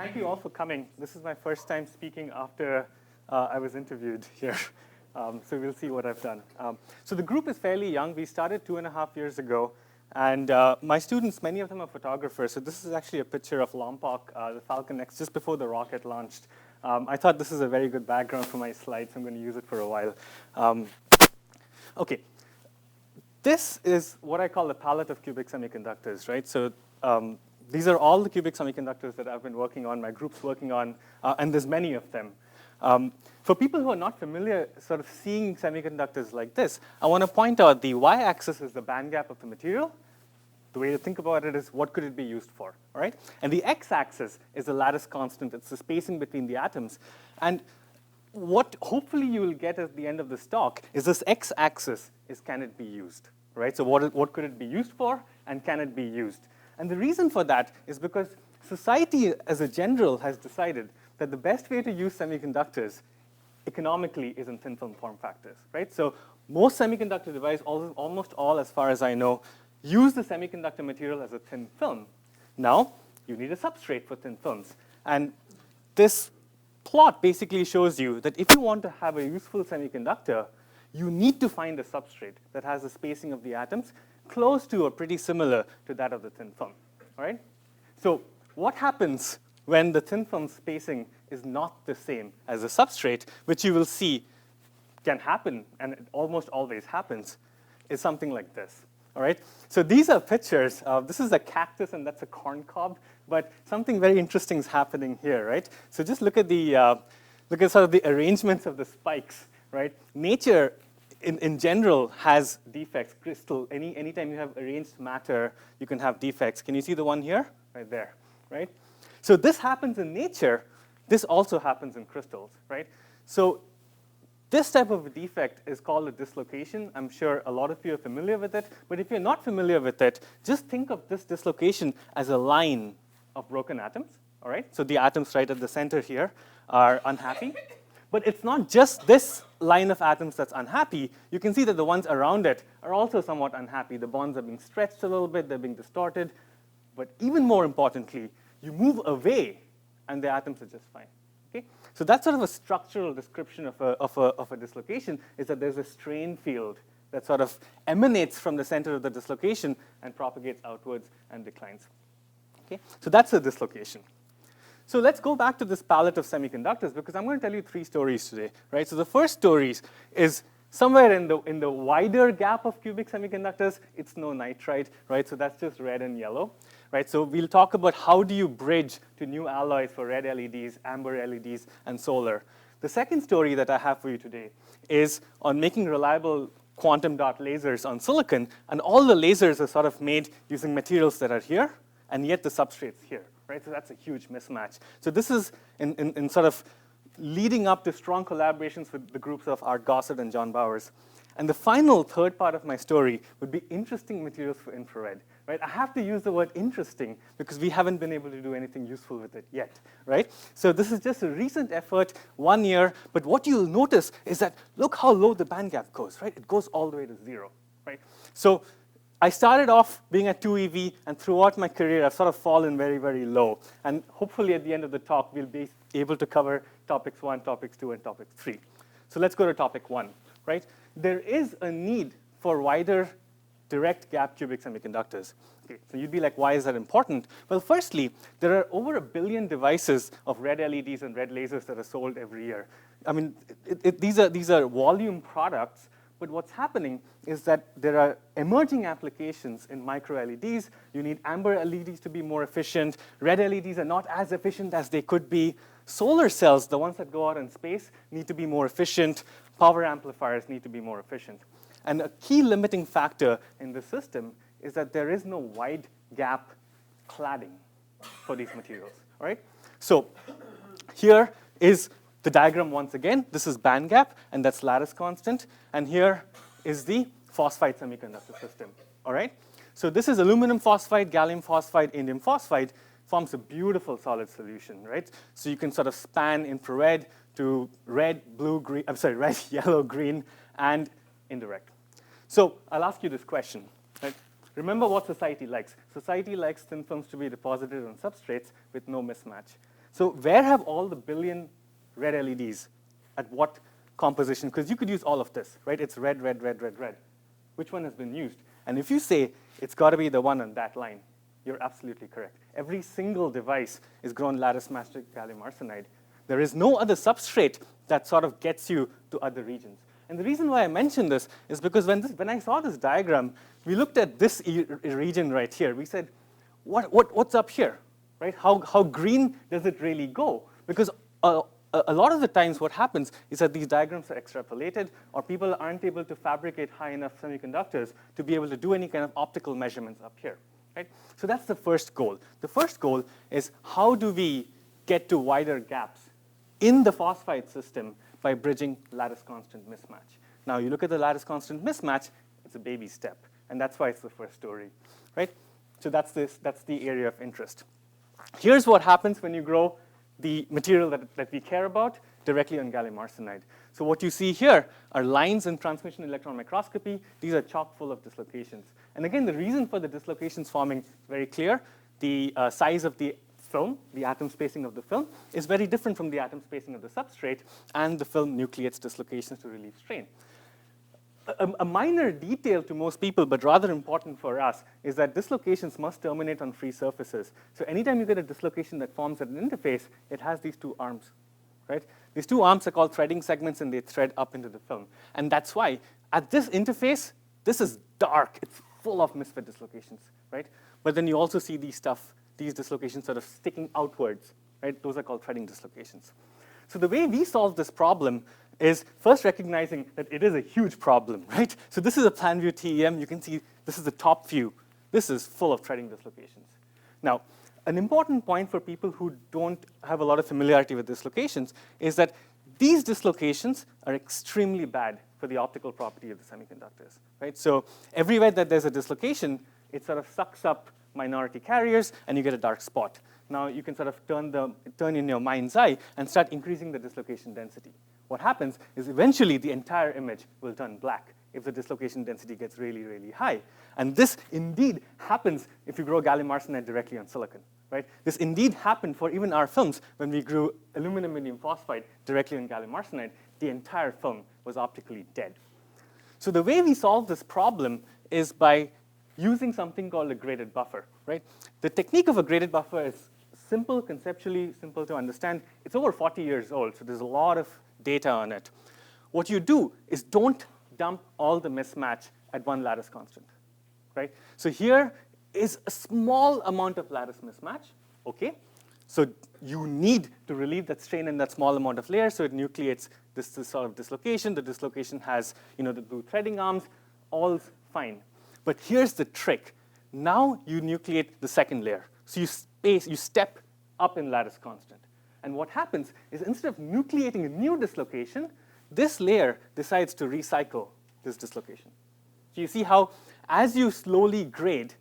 thank you all for coming. This is my first time speaking after I was interviewed here. So we'll see what I've done. So the group is fairly young. We started 2.5 years ago. And my students, many of them are photographers. So this is actually a picture of Lompoc, the Falcon X, just before the rocket launched. I thought this is a very good background for my slides. I'm going to use it for a while. OK. This is what I call the palette of cubic semiconductors, right? So these are all the cubic semiconductors that I've been working on, my group's working on, and there's many of them. For people who are not familiar sort of seeing semiconductors like this, I want to point out the y-axis is the band gap of the material. The way to think about it is what could it be used for, all right? And the x-axis is the lattice constant. It's the spacing between the atoms. And what hopefully you will get at the end of this talk is this x-axis is can it be used, right? So what could it be used for, and can it be used? And the reason for that is because society as a general has decided that the best way to use semiconductors economically is in thin film form factors, right? So most semiconductor devices, almost all as far as I know, use the semiconductor material as a thin film. Now, you need a substrate for thin films. And this plot basically shows you that if you want to have a useful semiconductor, you need to find a substrate that has the spacing of the atoms close to or pretty similar to that of the thin film, all right? So what happens when the thin film spacing is not the same as the substrate, which you will see can happen, and it almost always happens, is something like this, all right? So these are pictures. This is a cactus, and that's a corn cob. But something very interesting is happening here, right? So just look at sort of the arrangements of the spikes, right? Nature, in general, has defects. Crystal, anytime you have arranged matter, you can have defects. Can you see the one here? Right there, right? So this happens in nature. This also happens in crystals, right? So this type of a defect is called a dislocation. I'm sure a lot of you are familiar with it. But if you're not familiar with it, just think of this dislocation as a line of broken atoms, all right? So the atoms right at the center here are unhappy. But it's not just this line of atoms that's unhappy. You can see that the ones around it are also somewhat unhappy. The bonds are being stretched a little bit. They're being distorted. But even more importantly, you move away, and the atoms are just fine. Okay? So that's sort of a structural description of a dislocation, is that there's a strain field that sort of emanates from the center of the dislocation and propagates outwards and declines. Okay? So that's a dislocation. So let's go back to this palette of semiconductors, because I'm going to tell you 3 stories today, right? So the first story is somewhere in the wider gap of cubic semiconductors. It's no nitride, right? So that's just red and yellow, right? So we'll talk about how do you bridge to new alloys for red LEDs, amber LEDs, and solar. The second story that I have for you today is on making reliable quantum dot lasers on silicon, and all the lasers are sort of made using materials that are here, and yet the substrate's here, right? So that's a huge mismatch. So this is in sort of leading up to strong collaborations with the groups of Art Gossett and John Bowers. And the final third part of my story would be interesting materials for infrared, right? I have to use the word interesting because we haven't been able to do anything useful with it yet, right? So this is just a recent effort, 1 year. But what you'll notice is that look how low the band gap goes, right? It goes all the way to 0, right? So I started off being at 2 eV, and throughout my career, I've sort of fallen very, very low. And hopefully, at the end of the talk, we'll be able to cover topics 1, topics 2, and topics 3. So let's go to topic 1, right? There is a need for wider direct gap cubic semiconductors. Okay, so you'd be like, why is that important? Well, firstly, there are over 1 billion devices of red LEDs and red lasers that are sold every year. I mean, these are volume products. But what's happening is that there are emerging applications in micro LEDs. You need amber LEDs to be more efficient. Red LEDs are not as efficient as they could be. Solar cells, the ones that go out in space, need to be more efficient. Power amplifiers need to be more efficient. And a key limiting factor in the system is that there is no wide gap cladding for these materials, all right? So here is the diagram once again. This is band gap, and that's lattice constant. And here is the phosphide semiconductor system, all right? So this is aluminum phosphide, gallium phosphide, indium phosphide, forms a beautiful solid solution, right? So you can sort of span infrared to red, blue, green, red, yellow, green, and indirect. So I'll ask you this question, right? Remember what society likes. Society likes thin films to be deposited on substrates with no mismatch. So where have all the billion red LEDs, at what composition? Because you could use all of this, right? It's red, red, red, red, red. Which one has been used? And if you say it's got to be the one on that line, you're absolutely correct. Every single device is grown lattice-matched gallium arsenide. There is no other substrate that sort of gets you to other regions. And the reason why I mention this is because when I saw this diagram, we looked at this region right here. We said, what's up here, right? How green does it really go? Because a lot of the times what happens is that these diagrams are extrapolated, or people aren't able to fabricate high enough semiconductors to be able to do any kind of optical measurements up here, right? So that's the first goal. The first goal is how do we get to wider gaps in the phosphide system by bridging lattice-constant mismatch. Now, you look at the lattice-constant mismatch, it's a baby step, and that's why it's the first story, right? So that's the area of interest. Here's what happens when you grow the material that we care about directly on gallium arsenide. So what you see here are lines in transmission electron microscopy. These are chock full of dislocations. And again, the reason for the dislocations forming is very clear. The size of the film, the atom spacing of the film, is very different from the atom spacing of the substrate, and the film nucleates dislocations to relieve strain. A minor detail to most people, but rather important for us, is that dislocations must terminate on free surfaces. So anytime you get a dislocation that forms at an interface, it has these two arms, right? These two arms are called threading segments, and they thread up into the film. And that's why at this interface, this is dark. It's full of misfit dislocations, right? But then you also see these dislocations sort of sticking outwards, right? Those are called threading dislocations. So the way we solve this problem is first recognizing that it is a huge problem, right? So this is a plan view TEM. You can see this is the top view. This is full of threading dislocations. Now, an important point for people who don't have a lot of familiarity with dislocations is that these dislocations are extremely bad for the optical property of the semiconductors, right? So everywhere that there's a dislocation, it sort of sucks up minority carriers, and you get a dark spot. Now you can sort of turn in your mind's eye and start increasing the dislocation density. What happens is eventually the entire image will turn black if the dislocation density gets really, really high. And this indeed happens if you grow gallium arsenide directly on silicon, right? This indeed happened for even our films when we grew aluminum indium phosphide directly on gallium arsenide. The entire film was optically dead. So the way we solve this problem is by using something called a graded buffer, right? The technique of a graded buffer is simple, conceptually simple to understand. It's over 40 years old, so there's a lot of data on it. What you do is don't dump all the mismatch at one lattice constant, right? So here is a small amount of lattice mismatch, okay? So you need to relieve that strain in that small amount of layers, so it nucleates this sort of dislocation. The dislocation has, the blue threading arms, all's fine. But here's the trick. Now you nucleate the second layer. So you step up in lattice constant. And what happens is instead of nucleating a new dislocation, this layer decides to recycle this dislocation. So you see how as you slowly grade,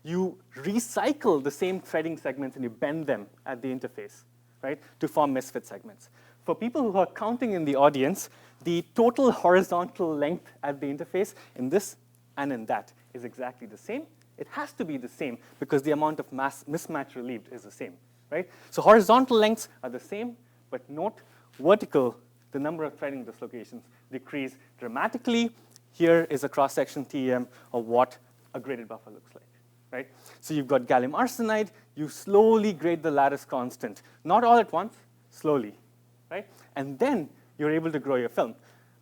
you recycle the same threading segments and you bend them at the interface, right, to form misfit segments. For people who are counting in the audience, the total horizontal length at the interface in this and in that is exactly the same. It has to be the same because the amount of mismatch relieved is the same, right? So horizontal lengths are the same, but note vertical, the number of threading dislocations decrease dramatically. Here is a cross-section TEM of what a graded buffer looks like, right? So you've got gallium arsenide. You slowly grade the lattice constant, not all at once, slowly, right? And then you're able to grow your film.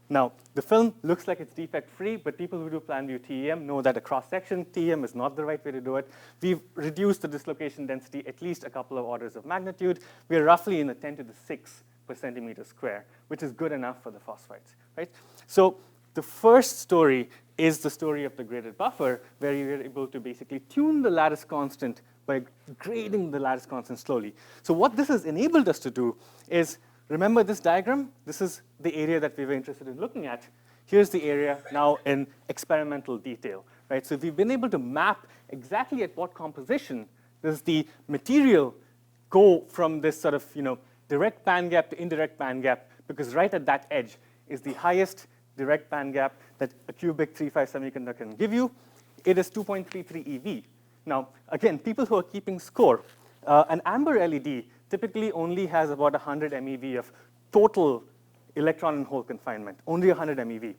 Now, the film looks like it's defect-free, but people who do plan view TEM know that a cross-section TEM is not the right way to do it. We've reduced the dislocation density at least a couple of orders of magnitude. We're roughly in the 10 to the 6 per centimeter square, which is good enough for the phosphides, right? So the first story is the story of the graded buffer, where you're able to basically tune the lattice constant by grading the lattice constant slowly. So what this has enabled us to do is, remember this diagram? This is the area that we were interested in looking at. Here's the area now in experimental detail, right? So we've been able to map exactly at what composition does the material go from this sort of, direct band gap to indirect band gap, because right at that edge is the highest direct band gap that a cubic 3-5 semiconductor can give you. It is 2.33 eV. Now, again, people who are keeping score, an amber LED typically only has about 100 MeV of total electron and hole confinement, only 100 MeV.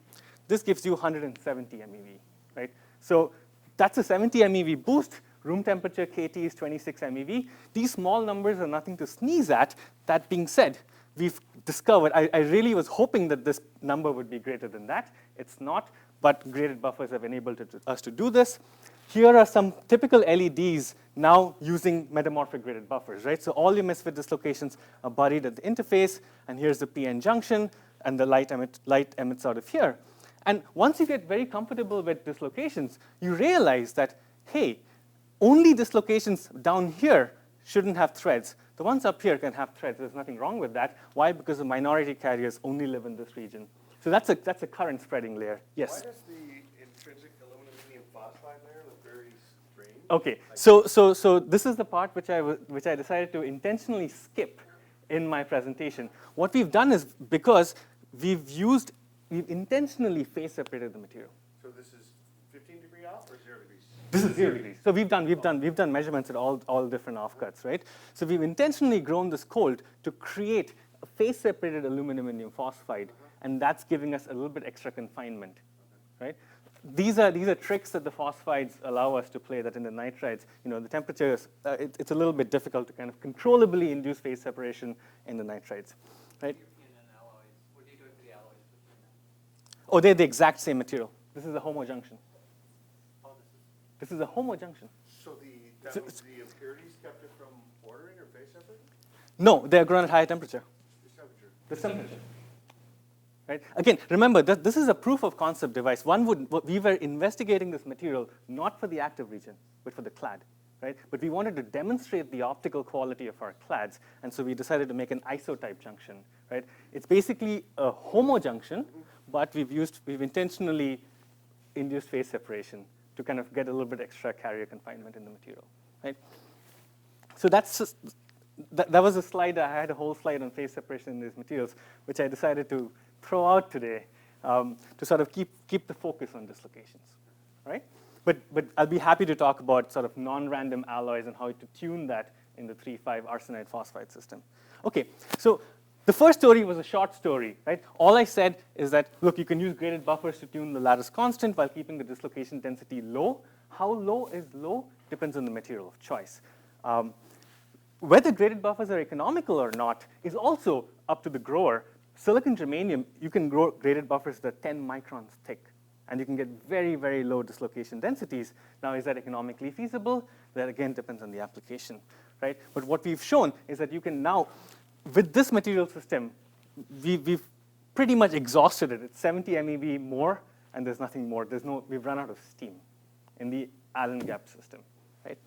This gives you 170 MeV, right? So that's a 70 MeV boost. Room temperature KT is 26 MeV. These small numbers are nothing to sneeze at. That being said, we've discovered, I really was hoping that this number would be greater than that. It's not, but graded buffers have enabled us to do this. Here are some typical LEDs now using metamorphic graded buffers, right? So all your misfit dislocations are buried at the interface, and here's the PN junction, and the light emits out of here. And once you get very comfortable with dislocations, you realize that, hey, only dislocations down here shouldn't have threads. The ones up here can have threads. There's nothing wrong with that. Why? Because the minority carriers only live in this region. So that's a current spreading layer. Yes? Why does the intrinsic aluminum phosphide layer look very strange? OK, so this is the part which I decided to intentionally skip in my presentation. What we've done is, because we've intentionally phase separated the material. So this is 15 degree off or 0 degrees? This is 0 degrees. So we've done measurements at all different offcuts, right? So we've intentionally grown this cold to create a phase separated aluminum indium phosphide, and that's giving us a little bit extra confinement, right? These are tricks that the phosphides allow us to play. That in the nitrides, the temperature is it's a little bit difficult to kind of controllably induce phase separation in the nitrides, right? What do you do with the alloys? Oh, they're the exact same material. This is a homojunction. Oh, This is a homojunction. So the impurities kept it from ordering or phase separating? No, they're grown at higher temperature. The temperature. The temperature. Right? Again, remember that this is a proof of concept device. We were investigating this material not for the active region, but for the clad, right? But we wanted to demonstrate the optical quality of our clads, and so we decided to make an isotype junction, right? It's basically a homojunction, but we've intentionally induced phase separation to kind of get a little bit extra carrier confinement in the material, right? So that was a slide. I had a whole slide on phase separation in these materials, which I decided to throw out today to sort of keep the focus on dislocations, right? But I'll be happy to talk about sort of non-random alloys and how to tune that in the 3,5 arsenide phosphide system. Okay, so the first story was a short story, right? All I said is that, look, you can use graded buffers to tune the lattice constant while keeping the dislocation density low. How low is low depends on the material of choice. Whether graded buffers are economical or not is also up to the grower. Silicon germanium, you can grow graded buffers that are 10 microns thick, and you can get very, very low dislocation densities. Now, is that economically feasible? That, again, depends on the application, right? But what we've shown is that you can now, with this material system, we've pretty much exhausted it. It's 70 MeV more, and there's nothing more. We've run out of steam in the Allen gap system, right?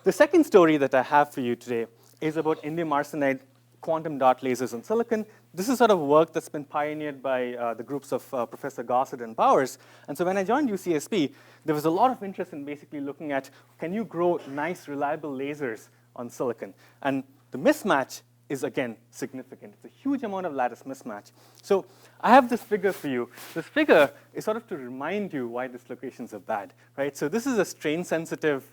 The second story that I have for you today is about indium arsenide quantum dot lasers on silicon. This is sort of work that's been pioneered by the groups of Professor Gossett and Bowers. And so when I joined UCSB, there was a lot of interest in basically looking at, can you grow nice, reliable lasers on silicon? And the mismatch is, again, significant. It's a huge amount of lattice mismatch. So I have this figure for you. This figure is sort of to remind you why dislocations are bad, right? So this is a strain-sensitive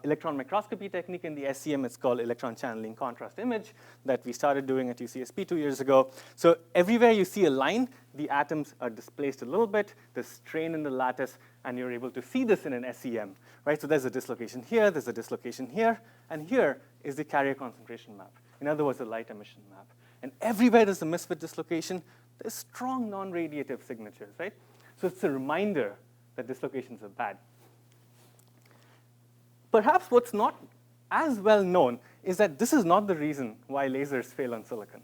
electron microscopy technique in the SEM. It's called electron channeling contrast image that we started doing at UCSB 2 years ago. So everywhere you see a line, the atoms are displaced a little bit. There's strain in the lattice, and you're able to see this in an SEM, right? So there's a dislocation here, there's a dislocation here, and here is the carrier concentration map. In other words, the light emission map. And everywhere there's a misfit dislocation, there's strong non-radiative signatures, right? So it's a reminder that dislocations are bad. Perhaps what's not as well known is that this is not the reason why lasers fail on silicon,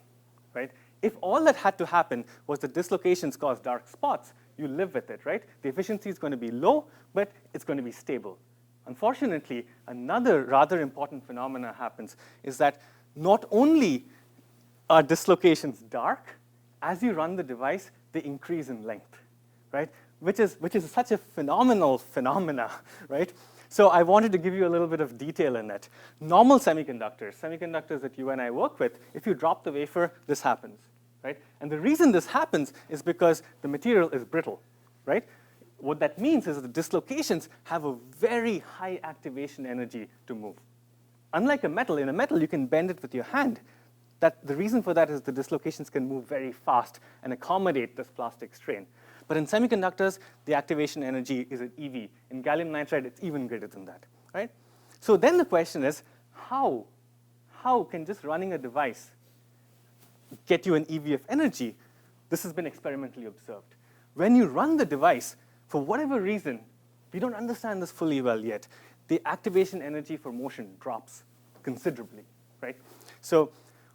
right? If all that had to happen was that dislocations cause dark spots, you live with it, right? The efficiency is going to be low, but it's going to be stable. Unfortunately, another rather important phenomena happens is that not only are dislocations dark, as you run the device, they increase in length, right? Which is such a phenomenal phenomena, right? So I wanted to give you a little bit of detail in it. Normal semiconductors that you and I work with, if you drop the wafer, this happens, right? And the reason this happens is because the material is brittle, right? What that means is that the dislocations have a very high activation energy to move. unlike a metal, in a metal you can bend it with your hand. The reason for that is the dislocations can move very fast and accommodate this plastic strain. But in semiconductors, the activation energy is an EV. In gallium nitride, it's even greater than that, right? So then the question is, how can just running a device get you an EV of energy? This has been experimentally observed. When you run the device, for whatever reason, we don't understand this fully well yet, the activation energy for motion drops considerably, right? So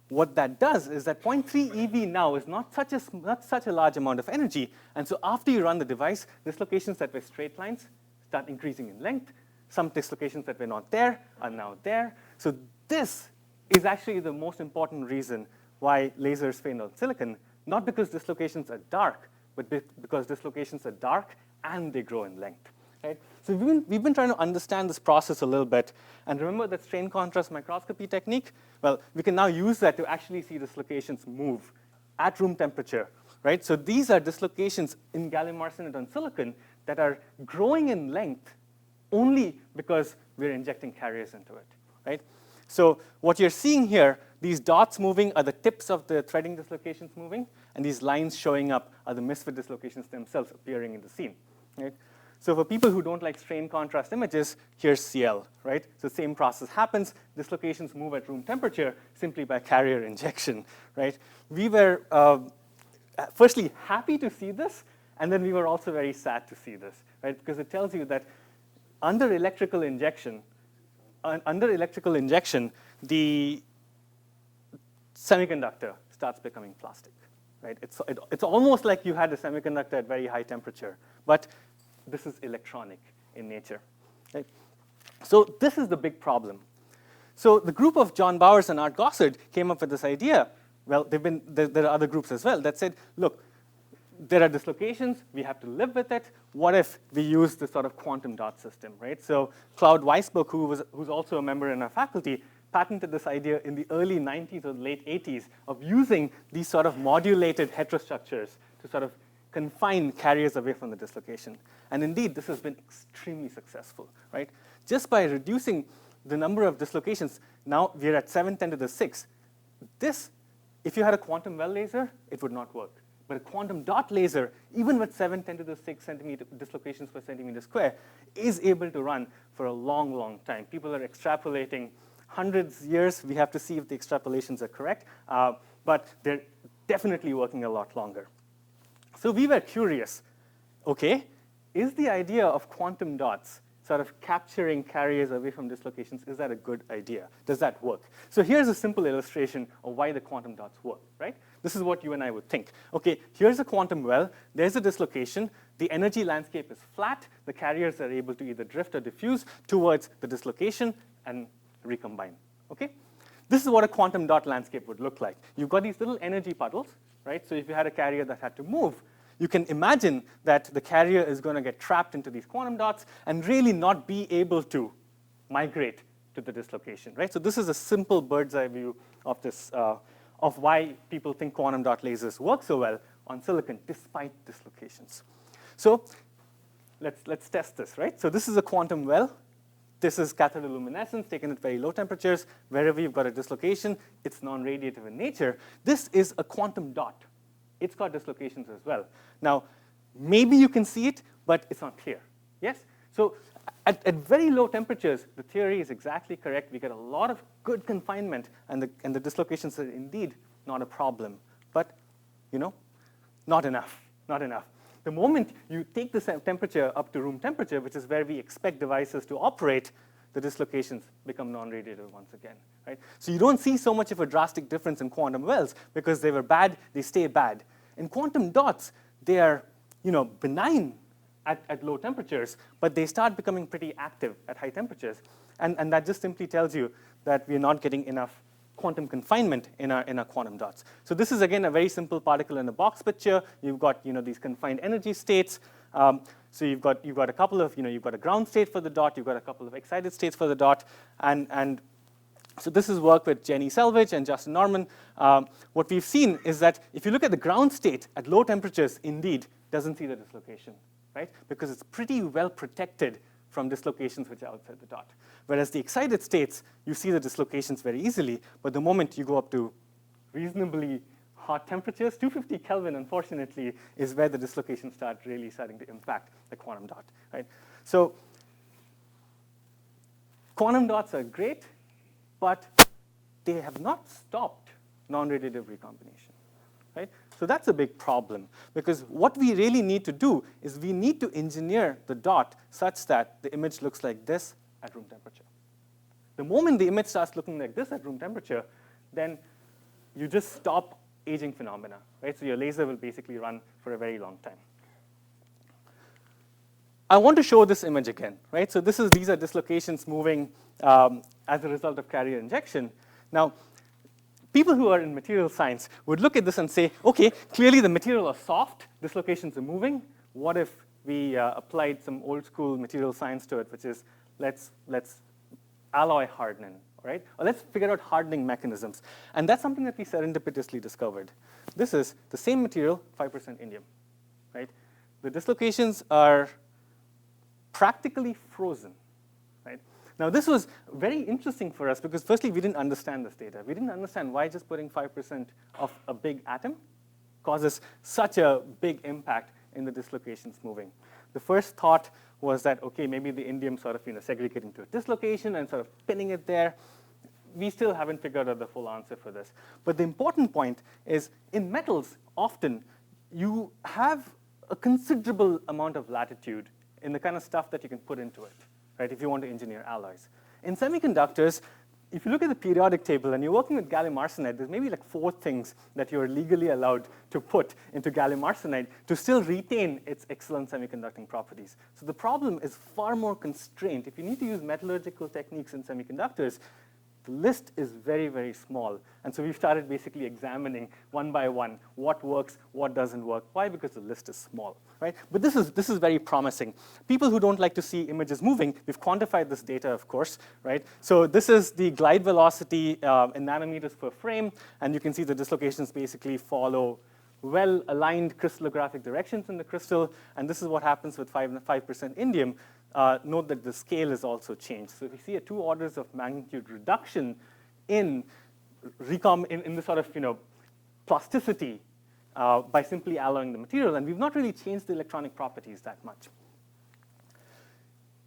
what that does is that 0.3 EV now is not such a large amount of energy. And so after you run the device, dislocations that were straight lines start increasing in length. Some dislocations that were not there are now there. So this is actually the most important reason why lasers fail on silicon, not because dislocations are dark, but because dislocations are dark and they grow in length. Right? So we've been trying to understand this process a little bit. And remember that strain contrast microscopy technique? Well, we can now use that to actually see dislocations move at room temperature. Right? So these are dislocations in gallium arsenide on silicon that are growing in length only because we're injecting carriers into it. Right? So what you're seeing here, these dots moving are the tips of the threading dislocations moving, and these lines showing up are the misfit dislocations themselves appearing in the scene. Right? So for people who don't like strain contrast images, here's CL, right? So the same process happens. Dislocations move at room temperature simply by carrier injection, right? We were firstly happy to see this, and then we were also very sad to see this, right? Because it tells you that under electrical injection, the semiconductor starts becoming plastic, right? It's almost like you had a semiconductor at very high temperature, but this is electronic in nature. Right? So this is the big problem. So the group of John Bowers and Art Gossard came up with this idea. Well, there are other groups as well that said, look, there are dislocations. We have to live with it. What if we use this sort of quantum dot system, right? So Claude Weisbuch, who's also a member in our faculty, patented this idea in the early 90s or late 80s of using these sort of modulated heterostructures to sort of confine carriers away from the dislocation. And indeed, this has been extremely successful, right? Just by reducing the number of dislocations, now we're at 710 to the 6. This, if you had a quantum well laser, it would not work. But a quantum dot laser, even with 710 to the 6 centimeter dislocations per centimeter square, is able to run for a long, long time. People are extrapolating hundreds of years. We have to see if the extrapolations are correct. But they're definitely working a lot longer. So we were curious, okay, is the idea of quantum dots sort of capturing carriers away from dislocations, is that a good idea? Does that work? So here's a simple illustration of why the quantum dots work, right? This is what you and I would think. Okay, here's a quantum well, there's a dislocation, the energy landscape is flat, the carriers are able to either drift or diffuse towards the dislocation and recombine, okay? This is what a quantum dot landscape would look like. You've got these little energy puddles, right? So if you had a carrier that had to move, you can imagine that the carrier is going to get trapped into these quantum dots and really not be able to migrate to the dislocation, right? So this is a simple bird's eye view of this, of why people think quantum dot lasers work so well on silicon despite dislocations. So let's test this, right? So this is a quantum well. This is cathodoluminescence taken at very low temperatures. Wherever you've got a dislocation, it's non-radiative in nature. This is a quantum dot. It's got dislocations as well. Now, maybe you can see it, but it's not clear. Yes? So at very low temperatures, the theory is exactly correct. We get a lot of good confinement, and the dislocations are indeed not a problem. But, not enough, not enough. The moment you take the temperature up to room temperature, which is where we expect devices to operate, the dislocations become non-radiative once again, right? So you don't see so much of a drastic difference in quantum wells because they were bad, they stay bad. In quantum dots, they are, benign at low temperatures, but they start becoming pretty active at high temperatures. And that just simply tells you that we're not getting enough quantum confinement in our quantum dots. So this is, again, a very simple particle in a box picture. You've got, these confined energy states. So you've got a couple of, you've got a ground state for the dot, you've got a couple of excited states for the dot, and so this is work with Jenny Selvage and Justin Norman. What we've seen is that if you look at the ground state at low temperatures, indeed, doesn't see the dislocation, right? Because it's pretty well protected from dislocations which are outside the dot. Whereas the excited states, you see the dislocations very easily, but the moment you go up to reasonably hot temperatures, 250 Kelvin, unfortunately, is where the dislocations start really starting to impact the quantum dot, right? So quantum dots are great, but they have not stopped non-radiative recombination, right? So that's a big problem, because what we really need to do is we need to engineer the dot such that the image looks like this at room temperature. The moment the image starts looking like this at room temperature, then you just stop aging phenomena, right? So your laser will basically run for a very long time. I want to show this image again, right? So these are dislocations moving as a result of carrier injection. Now, people who are in material science would look at this and say, okay, clearly the material is soft, dislocations are moving. What if we applied some old school material science to it, which is let's alloy harden, right? Or let's figure out hardening mechanisms. And that's something that we serendipitously discovered. This is the same material, 5% indium, right? The dislocations are practically frozen, right? Now, this was very interesting for us because, firstly, we didn't understand this data. We didn't understand why just putting 5% of a big atom causes such a big impact in the dislocations moving. The first thought was that, okay, maybe the indium sort of segregating to a dislocation and sort of pinning it there. We still haven't figured out the full answer for this. But the important point is, in metals, often you have a considerable amount of latitude in the kind of stuff that you can put into it, right, if you want to engineer alloys. In semiconductors, if you look at the periodic table and you're working with gallium arsenide, there's maybe like 4 things that you're legally allowed to put into gallium arsenide to still retain its excellent semiconducting properties. So the problem is far more constrained. If you need to use metallurgical techniques in semiconductors, the list is very, very small. And so we've started basically examining one by one what works, what doesn't work. Why? Because the list is small, right? But this is very promising. People who don't like to see images moving, we've quantified this data, of course, right? So this is the glide velocity in nanometers per frame. And you can see the dislocations basically follow well-aligned crystallographic directions in the crystal. And this is what happens with 5% indium. Note that the scale is also changed. So we see a 2 orders of magnitude reduction in the sort of plasticity by simply alloying the material. And we've not really changed the electronic properties that much.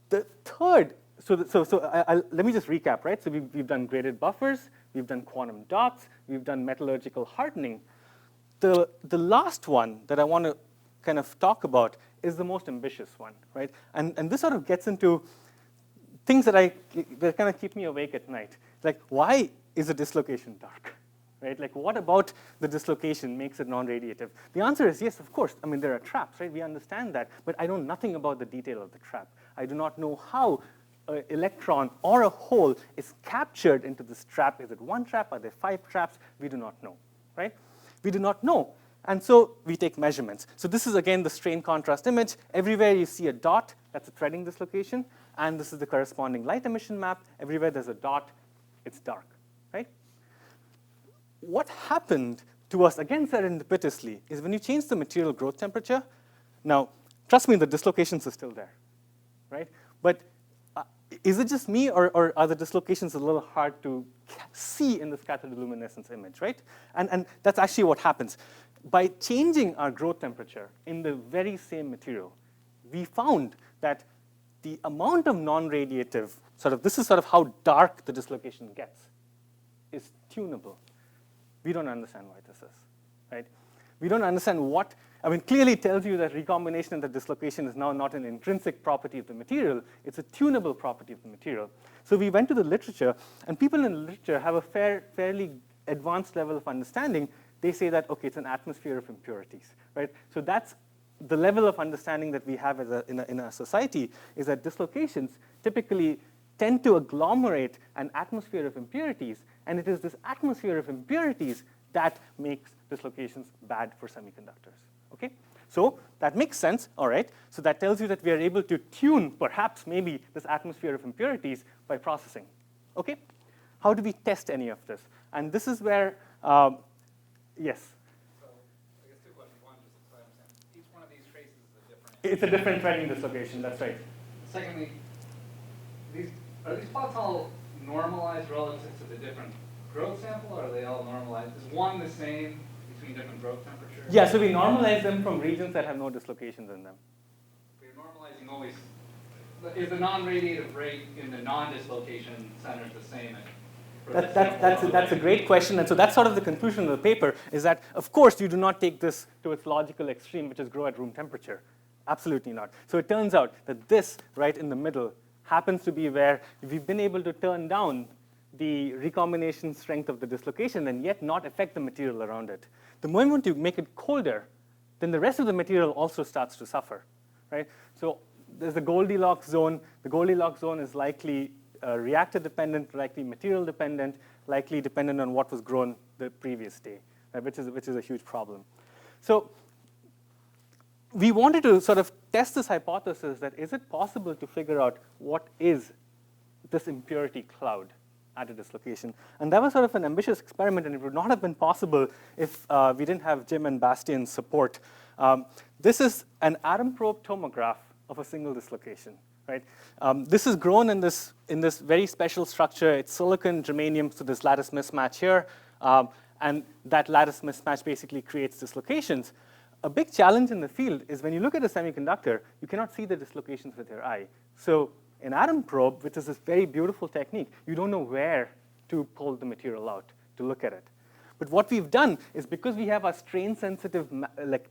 The third, let me just recap, right? So we've done graded buffers, we've done quantum dots, we've done metallurgical hardening. The last one that I want to kind of talk about is the most ambitious one, right? And this sort of gets into things that kind of keep me awake at night. Like, why is a dislocation dark, right? Like, what about the dislocation makes it non-radiative? The answer is yes, of course. I mean, there are traps, right? We understand that, but I know nothing about the detail of the trap. I do not know how an electron or a hole is captured into this trap. Is it 1 trap? Are there 5 traps? We do not know, right? We do not know. And so we take measurements. So this is, again, the strain contrast image. Everywhere you see a dot, that's a threading dislocation. And this is the corresponding light emission map. Everywhere there's a dot, it's dark, right? What happened to us, again serendipitously, is when you change the material growth temperature, now, trust me, the dislocations are still there, right? But is it just me, or are the dislocations a little hard to see in this cathodoluminescence image, right? And that's actually what happens. By changing our growth temperature in the very same material, we found that the amount of non-radiative, this is sort of how dark the dislocation gets, is tunable. We don't understand why this is, right? We don't understand what, clearly it tells you that recombination and the dislocation is now not an intrinsic property of the material, it's a tunable property of the material. So we went to the literature, and people in the literature have a fairly advanced level of understanding. They say that, okay, it's an atmosphere of impurities, right? So that's the level of understanding that we have in a society, is that dislocations typically tend to agglomerate an atmosphere of impurities, and it is this atmosphere of impurities that makes dislocations bad for semiconductors, okay? So that makes sense, all right? So that tells you that we are able to tune, perhaps, maybe, this atmosphere of impurities by processing, okay? How do we test any of this? And this is where, yes? So I guess 2 questions. One, just so I understand, each one of these traces is a different. It's a different threading dislocation, that's right. Secondly, Are these plots all normalized relative to the different growth sample, or are they all normalized? Is one the same between different growth temperatures? Yeah, so we normalize them from regions that have no dislocations in them. You're normalizing always. Is the non-radiative rate in the non-dislocation centers the same? That's a great question, and so that's sort of the conclusion of the paper, is that, of course, you do not take this to its logical extreme, which is grow at room temperature. Absolutely not. So it turns out that this, right in the middle, happens to be where we've been able to turn down the recombination strength of the dislocation and yet not affect the material around it. The moment you make it colder, then the rest of the material also starts to suffer, right? So there's the Goldilocks zone. The Goldilocks zone is likely reactor dependent, likely material dependent, likely dependent on what was grown the previous day, right, which is a huge problem. So we wanted to sort of test this hypothesis that is it possible to figure out what is this impurity cloud at a dislocation? And that was sort of an ambitious experiment, and it would not have been possible if we didn't have Jim and Bastian's support. This is an atom probe tomograph of a single dislocation. Right? This is grown in this very special structure. It's silicon, germanium, so this lattice mismatch here. And that lattice mismatch basically creates dislocations. A big challenge in the field is when you look at a semiconductor, you cannot see the dislocations with your eye. So an atom probe, which is this very beautiful technique, you don't know where to pull the material out to look at it. But what we've done is because we have our strain-sensitive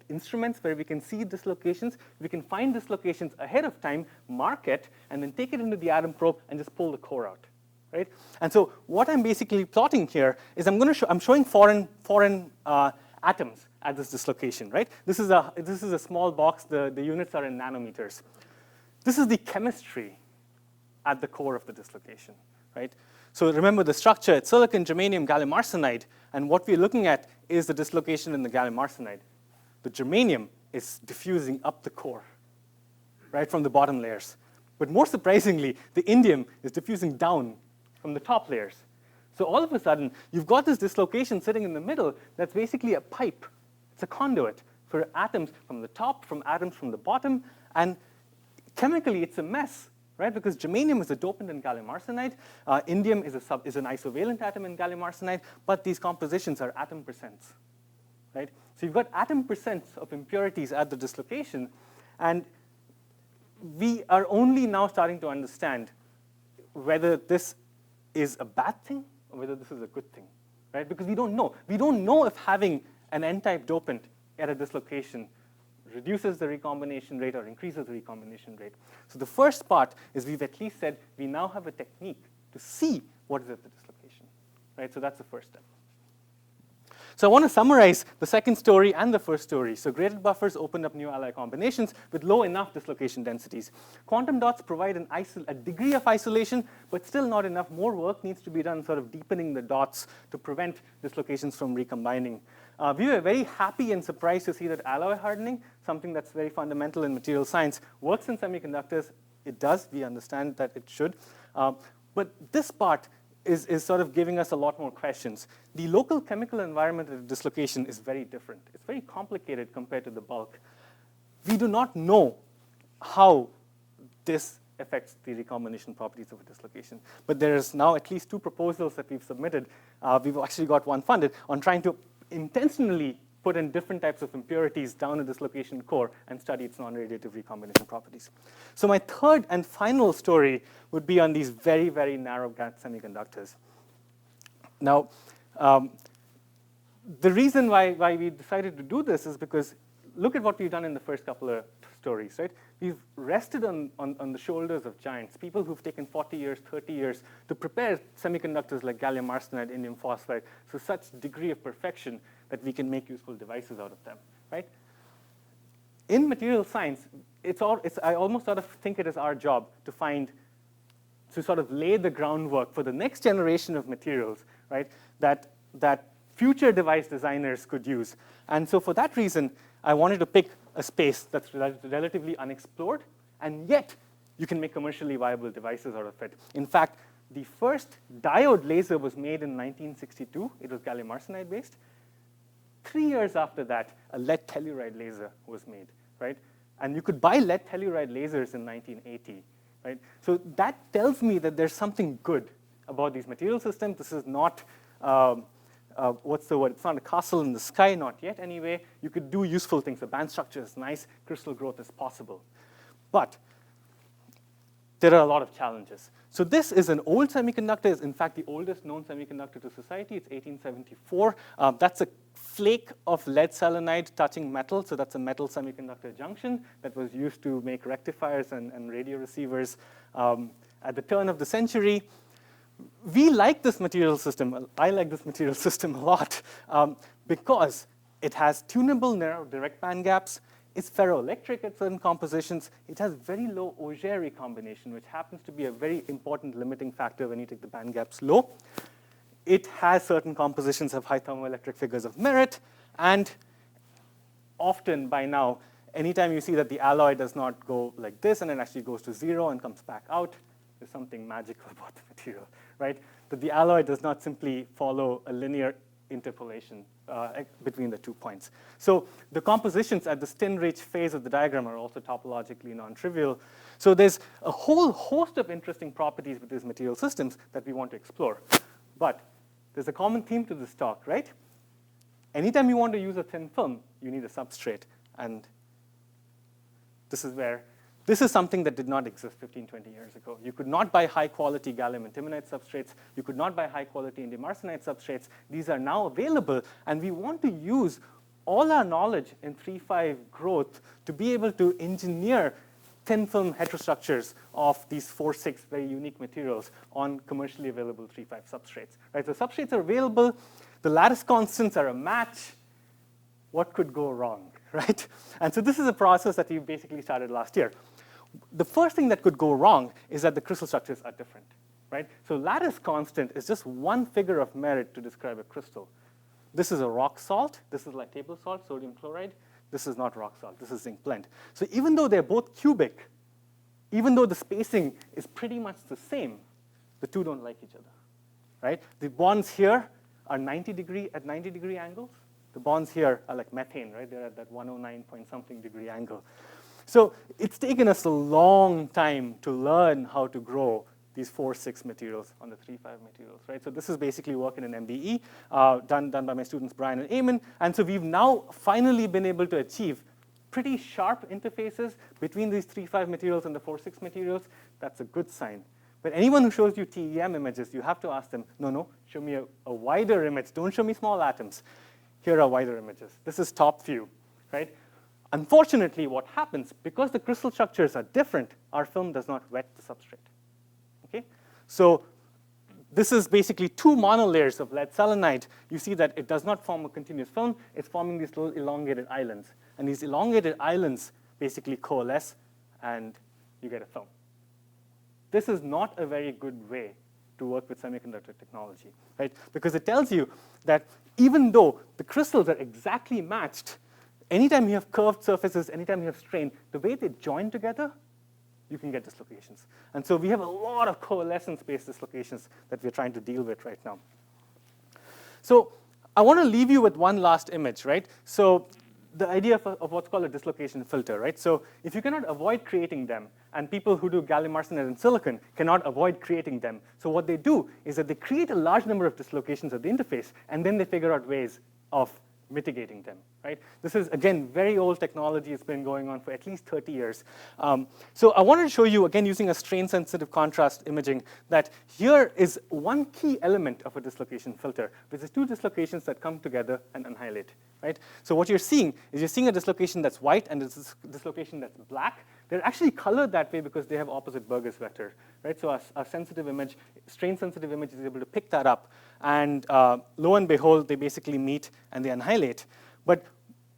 instruments where we can see dislocations, we can find dislocations ahead of time, mark it, and then take it into the atom probe and just pull the core out, right? And so what I'm basically plotting here is I'm showing foreign atoms at this dislocation, right? This is a small box. The units are in nanometers. This is the chemistry at the core of the dislocation, right? So remember the structure, it's silicon, germanium, gallium arsenide, and what we're looking at is the dislocation in the gallium arsenide. The germanium is diffusing up the core, right, from the bottom layers. But more surprisingly, the indium is diffusing down from the top layers. So all of a sudden, you've got this dislocation sitting in the middle that's basically a pipe. It's a conduit for atoms from the top, from atoms from the bottom, and chemically it's a mess. Right? Because germanium is a dopant in gallium arsenide. Indium is an isovalent atom in gallium arsenide, but these compositions are atom percents. Right? So you've got atom percents of impurities at the dislocation, and we are only now starting to understand whether this is a bad thing or whether this is a good thing. Right? Because we don't know. We don't know if having an N-type dopant at a dislocation reduces the recombination rate or increases the recombination rate. So the first part is we've at least said we now have a technique to see what is at the dislocation. Right? So that's the first step. So I want to summarize the second story and the first story. So graded buffers open up new ally combinations with low enough dislocation densities. Quantum dots provide a degree of isolation, but still not enough. More work needs to be done sort of deepening the dots to prevent dislocations from recombining. We were very happy and surprised to see that alloy hardening, something that's very fundamental in material science, works in semiconductors. It does. We understand that it should. But this part is sort of giving us a lot more questions. The local chemical environment at a dislocation is very different. It's very complicated compared to the bulk. We do not know how this affects the recombination properties of a dislocation. But there is now at least 2 proposals that we've submitted. We've actually got one funded on trying to intentionally put in different types of impurities down a dislocation core and study its non-radiative recombination properties. So my third and final story would be on these very, very narrow gap semiconductors. Now, the reason why we decided to do this is because look at what we've done in the first couple of stories, right? We've rested on the shoulders of giants, people who've taken 40 years, 30 years to prepare semiconductors like gallium arsenide, indium phosphide, to such degree of perfection that we can make useful devices out of them, right? In material science, I almost sort of think it is our job to sort of lay the groundwork for the next generation of materials, right, that future device designers could use. And so for that reason, I wanted to pick a space that's relatively unexplored, and yet you can make commercially viable devices out of it. In fact, the first diode laser was made in 1962. It was gallium arsenide based. 3 years after that, a lead telluride laser was made, right? And you could buy lead telluride lasers in 1980. right? So that tells me that there's something good about these material systems. This is not, what's the word? It's not a castle in the sky, not yet anyway. You could do useful things. The band structure is nice. Crystal growth is possible. But there are a lot of challenges. So this is an old semiconductor. It's in fact the oldest known semiconductor to society. It's 1874. That's a flake of lead selenide touching metal. So that's a metal semiconductor junction that was used to make rectifiers and radio receivers at the turn of the century. We like this material system. I like this material system a lot because it has tunable narrow direct band gaps. It's ferroelectric at certain compositions. It has very low Auger recombination, which happens to be a very important limiting factor when you take the band gaps low. It has certain compositions of high thermoelectric figures of merit. And often by now, anytime you see that the alloy does not go like this and it actually goes to 0 and comes back out, there's something magical about the material, right? That the alloy does not simply follow a linear interpolation between the 2 points. So the compositions at the Stin-Rich phase of the diagram are also topologically non-trivial. So there's a whole host of interesting properties with these material systems that we want to explore. But there's a common theme to this talk, right? Anytime you want to use a thin film, you need a substrate. And this is something that did not exist 15, 20 years ago. You could not buy high-quality gallium antimonide substrates. You could not buy high-quality indium arsenide substrates. These are now available, and we want to use all our knowledge in 3-5 growth to be able to engineer thin film heterostructures of these 4-6 very unique materials on commercially available 3-5 substrates. Right? So substrates are available. The lattice constants are a match. What could go wrong? Right? And so this is a process that we basically started last year. The first thing that could go wrong is that the crystal structures are different, right? So lattice constant is just one figure of merit to describe a crystal. This is a rock salt. This is like table salt, sodium chloride. This is not rock salt. This is zinc blende. So even though they're both cubic, even though the spacing is pretty much the same, the two don't like each other, right? The bonds here are 90 degree angles. The bonds here are like methane, right? They're at that 109 point something degree angle. So it's taken us a long time to learn how to grow these 4-6 materials on the 3-5 materials, right? So this is basically work in an MBE done by my students Brian and Eamon. And so we've now finally been able to achieve pretty sharp interfaces between these 3-5 materials and the 4-6 materials. That's a good sign. But anyone who shows you TEM images, you have to ask them, no, show me a wider image. Don't show me small atoms. Here are wider images. This is top view, right? Unfortunately, what happens, because the crystal structures are different, our film does not wet the substrate. Okay? So this is basically 2 monolayers of lead selenide. You see that it does not form a continuous film. It's forming these little elongated islands. And these elongated islands basically coalesce, and you get a film. This is not a very good way to work with semiconductor technology, right? Because it tells you that even though the crystals are exactly matched, anytime you have curved surfaces, anytime you have strain, the way they join together, you can get dislocations. And so we have a lot of coalescence-based dislocations that we're trying to deal with right now. So I want to leave you with one last image, right? So the idea of what's called a dislocation filter, right? So if you cannot avoid creating them, and people who do gallium arsenide and silicon cannot avoid creating them, so what they do is that they create a large number of dislocations at the interface, and then they figure out ways of mitigating them, right? This is, again, very old technology. It's been going on for at least 30 years. So I wanted to show you, again, using a strain-sensitive contrast imaging, that here is one key element of a dislocation filter, which is 2 dislocations that come together and annihilate, right? So what you're seeing is you're seeing a dislocation that's white and a dislocation that's black. They're actually colored that way because they have opposite Burgers vector, right? So a sensitive image, strain-sensitive image is able to pick that up. And lo and behold, they basically meet and they annihilate. But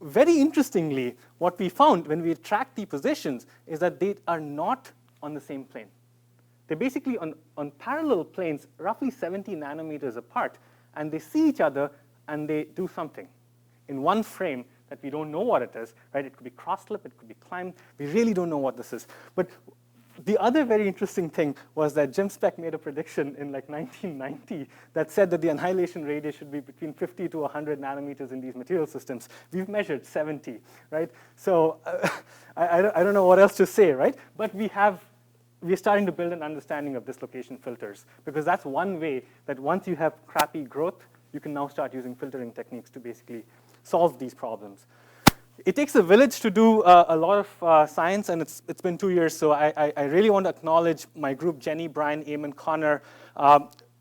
very interestingly, what we found when we tracked the positions is that they are not on the same plane. They're basically on parallel planes, roughly 70 nanometers apart. And they see each other, and they do something in one frame that we don't know what it is, right? It could be cross-slip, it could be climb. We really don't know what this is. But the other very interesting thing was that Jim Speck made a prediction in like 1990 that said that the annihilation radius should be between 50 to 100 nanometers in these material systems. We've measured 70, right? So I don't know what else to say, right? But we have we're starting to build an understanding of dislocation filters, because that's one way that once you have crappy growth, you can now start using filtering techniques to basically solve these problems. It takes a village to do a lot of science, and it's been 2 years, so I really want to acknowledge my group, Jenny, Brian, Eamon, Connor.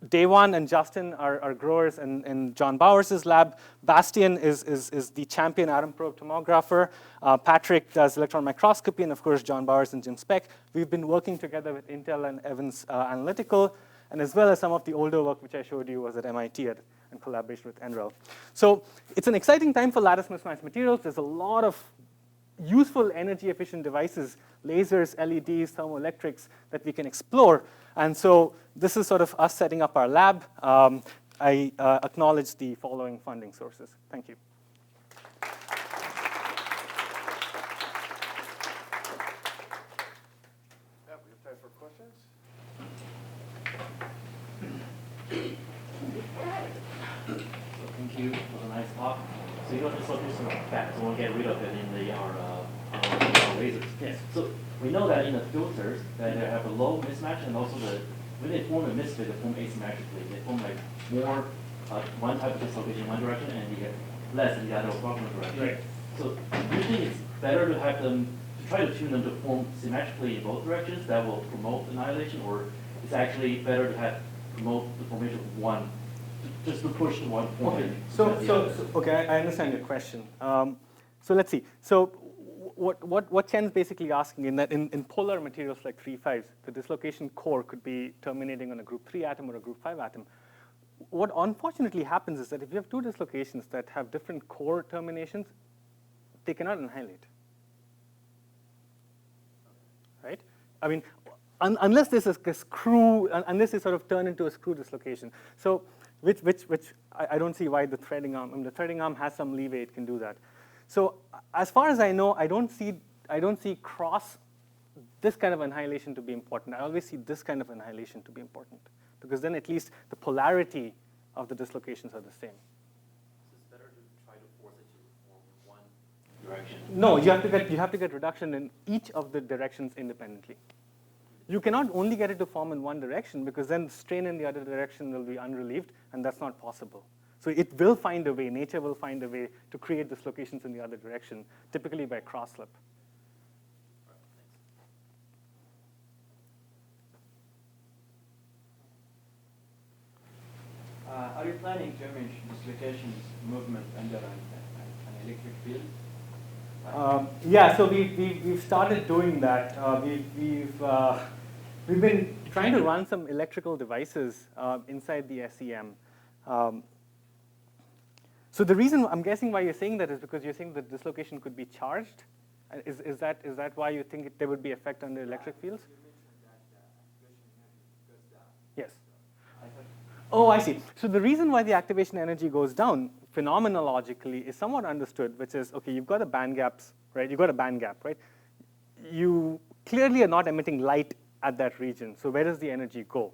Dewan and Justin are growers in John Bowers' lab. Bastian is the champion atom probe tomographer. Patrick does electron microscopy, and of course, John Bowers and Jim Speck. We've been working together with Intel and Evans Analytical, and as well as some of the older work which I showed you was at MIT in collaboration with NREL. So it's an exciting time for lattice mismatch materials. There's a lot of useful energy efficient devices, lasers, LEDs, thermoelectrics that we can explore. And so this is sort of us setting up our lab. I acknowledge the following funding sources. Thank you. Yeah, we have time for questions. Thank you for the nice talk. So you got dislocation effect, so we'll get rid of it in our lasers. Yes. So we know that in the filters that they have a low mismatch, and also when they form a misfit, they form asymmetrically. They form like more one type of dislocation in one direction, and you get less in the other orthogonal direction. Right. So do you think it's better to have them to try to tune them to form symmetrically in both directions that will promote annihilation, or it's actually better to promote the formation of one? Just to push the one point. Okay. Okay, I understand your question. So let's see. So what Chen's basically asking in that in polar materials like 3,5s, the dislocation core could be terminating on a group 3 atom or a group 5 atom. What unfortunately happens is that if you have two dislocations that have different core terminations, they cannot annihilate. Right? I mean, unless there's a screw, unless they sort of turn into a screw dislocation. So which I don't see why the threading arm. I mean, the threading arm has some leeway; it can do that. So as far as I know, I don't see cross this kind of annihilation to be important. I always see this kind of annihilation to be important, because then at least the polarity of the dislocations are the same. So it's better to try to force it to form one direction. No, you have to get reduction in each of the directions independently. You cannot only get it to form in one direction, because then strain in the other direction will be unrelieved, and that's not possible. So it will find a way, nature will find a way to create dislocations in the other direction, typically by cross-slip. Are you planning to image dislocations movement under an electric field? Yeah, so we've started doing that. We've been trying to run some electrical devices inside the SEM. So the reason I'm guessing why you're saying that is because you're saying the dislocation could be charged. Is that why you think there would be effect under electric fields? You mentioned that activation energy goes down. Yes. I thought Oh, I see. So the reason why the activation energy goes down phenomenologically is somewhat understood, which is, okay, you've got a band gaps, right? You've got a band gap, right? You clearly are not emitting light at that region. So where does the energy go,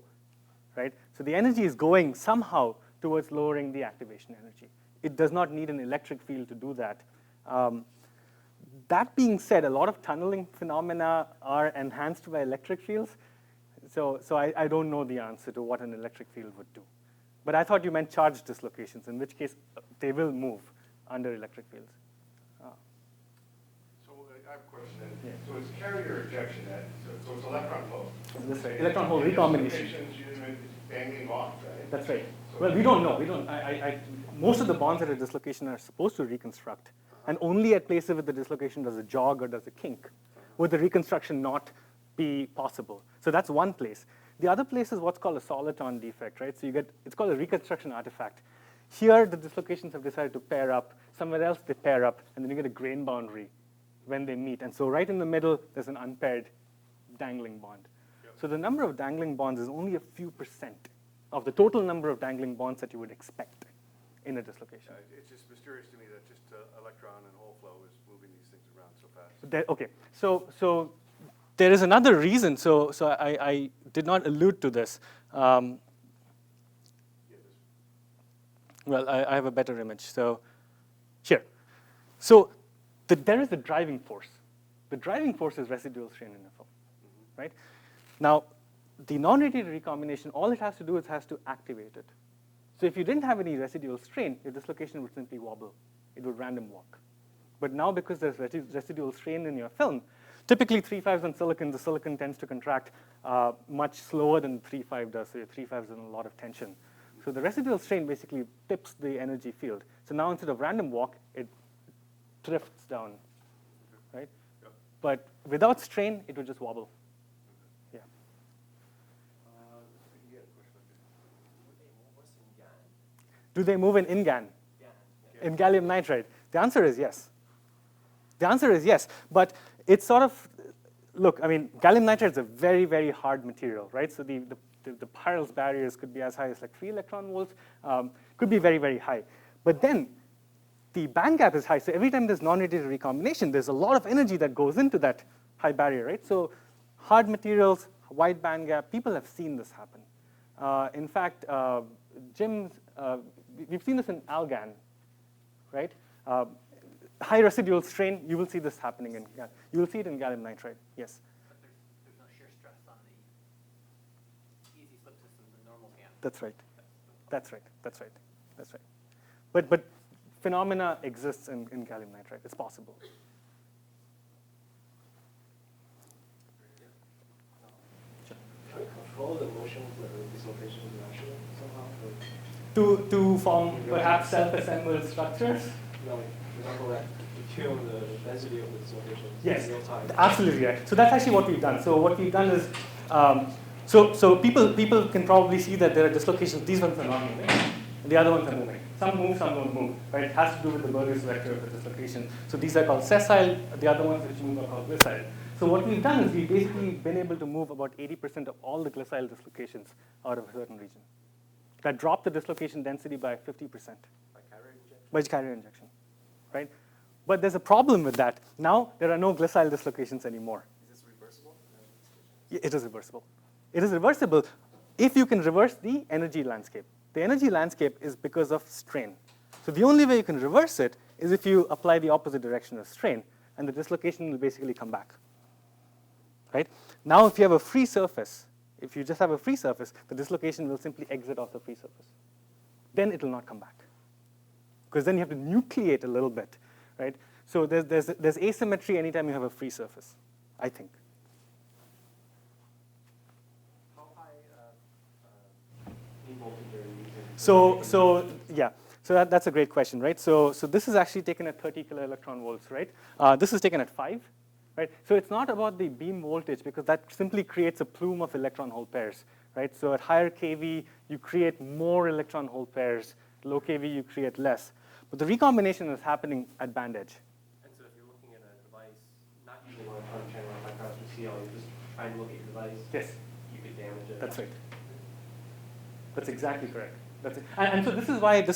right? So the energy is going somehow towards lowering the activation energy. It does not need an electric field to do that. That being said, a lot of tunneling phenomena are enhanced by electric fields. So I don't know the answer to what an electric field would do. But I thought you meant charge dislocations, in which case they will move under electric fields. So I have a question. Yeah. So it's carrier ejection, so it's electron hole. That's right. Electron hole recombination. Dislocations, it's banging off, right? That's right. So Well, we don't know. We don't. Most of the bonds at a dislocation are supposed to reconstruct, and only at places where the dislocation does a jog or does a kink would the reconstruction not be possible. So that's one place. The other place is what's called a soliton defect, right? So it's called a reconstruction artifact. Here, the dislocations have decided to pair up. Somewhere else, they pair up, and then you get a grain boundary when they meet. And so right in the middle, there's an unpaired dangling bond. Yep. So the number of dangling bonds is only a few percent of the total number of dangling bonds that you would expect in a dislocation. It's just mysterious to me that just electron and hole flow is moving these things around so fast. Okay, so there is another reason. So I did not allude to this. Well, I have a better image. So here. So there is a driving force. The driving force is residual strain in a film, right? Now, the non-radiated recombination, all it has to do is has to activate it. So if you didn't have any residual strain, your dislocation would simply wobble. It would random walk. But now, because there's residual strain in your film, typically 3.5s on silicon, the silicon tends to contract much slower than 3.5 does. So your 3.5 is in a lot of tension. So the residual strain basically tips the energy field. So now instead of random walk, it drifts down, right? Yep. But without strain, it would just wobble. Yeah. Yeah, question. What's in GaN? Do they move in InGaN? GaN. In gallium nitride? The answer is yes. The answer is yes, but it's sort of, look, I mean, gallium nitride is a very, very hard material, right? So the Peierls barriers could be as high as like 3 electron volts, could be very, very high. But then the band gap is high, so every time there's non-radiated recombination, there's a lot of energy that goes into that high barrier, right? So hard materials, wide band gap, people have seen this happen. In fact, we've seen this in algan, right? High residual strain, you will see this happening in, you will see it in gallium nitride, yes. But there's no shear stress on the easy slip systems and normal GaN. That's right. That's right. That's right. That's right. But phenomena exists in gallium nitride. It's possible. Can we control the motion of the dislocation interaction somehow? To form perhaps self-assembled structures? No, for example, like to tune the density of the dislocation Yes, in real time. absolutely right. So that's actually what we've done. So what we've done is, so people can probably see that there are dislocations. These ones are not moving, and the other ones are moving. Some move, some don't move. Right? It has to do with the Berger's vector of the dislocation. So these are called sessile. The other ones which move are called glissile. So what we've done is we've basically been able to move about 80% of all the glissile dislocations out of a certain region. That dropped the dislocation density by 50%. By carrier injection? By carrier injection, right? But there's a problem with that. Now there are no glissile dislocations anymore. Is this reversible? Yeah, it is reversible. It is reversible if you can reverse the energy landscape. The energy landscape is because of strain. So the only way you can reverse it is if you apply the opposite direction of strain, and the dislocation will basically come back, right? Now if you have a free surface, if you just have a free surface, the dislocation will simply exit off the free surface. Then it will not come back, because then you have to nucleate a little bit, right? So there's asymmetry anytime you have a free surface, I think. How high in voltage are you using? So that's a great question, right? So this is actually taken at 30 kiloelectron volts, right? This is taken at 5, right? So it's not about the beam voltage, because that simply creates a plume of electron hole pairs, right? So at higher kV, you create more electron hole pairs. Low kV, you create less. But the recombination is happening at band edge. And so if you're looking at a device, not using electron channel microscopy, you're just trying to look at your device, Yes, you could damage it. that's right. That's exactly correct. That's it. And so this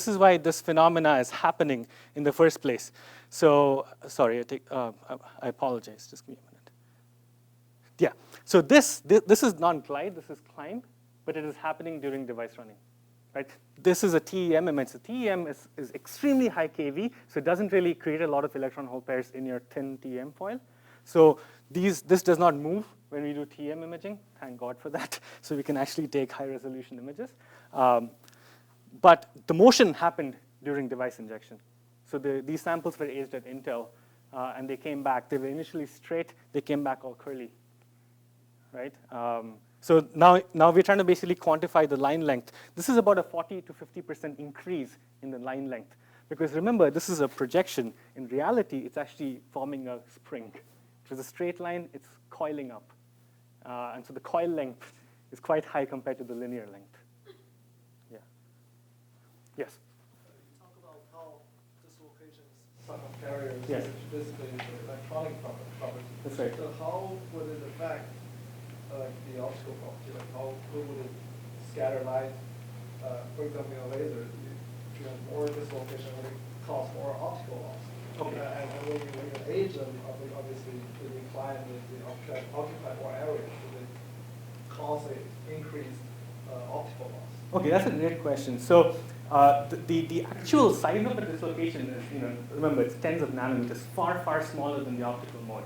is why this phenomena is happening in the first place. So sorry, I apologize. Just give me a minute. Yeah. So this is not glide. This is climb, but it is happening during device running, right? This is a TEM image. So TEM is extremely high kV, so it doesn't really create a lot of electron hole pairs in your thin TEM foil. So this does not move when we do TEM imaging. Thank God for that. So we can actually take high resolution images. But the motion happened during device injection. So these samples were aged at Intel, and they came back. They were initially straight. They came back all curly, right? So now we're trying to basically quantify the line length. This is about a 40 to 50% increase in the line length. Because remember, this is a projection. In reality, it's actually forming a spring. If it's a straight line, it's coiling up. And so the coil length is quite high compared to the linear length. Yeah. Yes? You talk about how dislocations sum of carriers, Yes. which basically is the electronic property. That's right. So how would it affect the optical property? Like how would it scatter light? For example, in a laser, if you have more dislocation, it would cause more optical loss. Okay. And when you age them, obviously the decline they occupy more area, so they cause an increased optical loss. Okay, that's a great question. So the actual size of a dislocation is, remember, it's tens of nanometers, far, far smaller than the optical mode,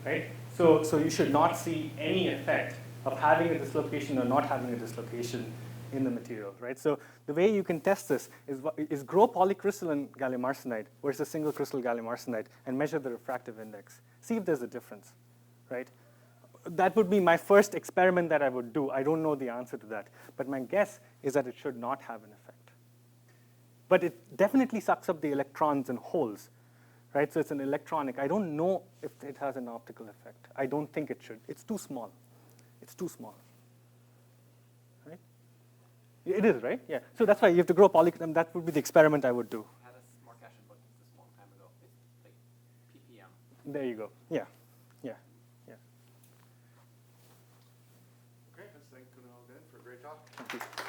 right? So you should not see any effect of having a dislocation or not having a dislocation in the material, right? So the way you can test this is grow polycrystalline gallium arsenide versus single crystal gallium arsenide and measure the refractive index. See if there's a difference, right? That would be my first experiment that I would do. I don't know the answer to that. But my guess is that it should not have an effect. But it definitely sucks up the electrons and holes, right? So it's an electronic. I don't know if it has an optical effect. I don't think it should. It's too small. It's too small. Right? It is, right? Yeah. So that's why you have to grow that would be the experiment I would do. I had a smart cache book this long time ago. It's like ppm. There you go. Yeah. Yeah. Yeah. Great, let's thank Kunal again for a great talk. Thank you.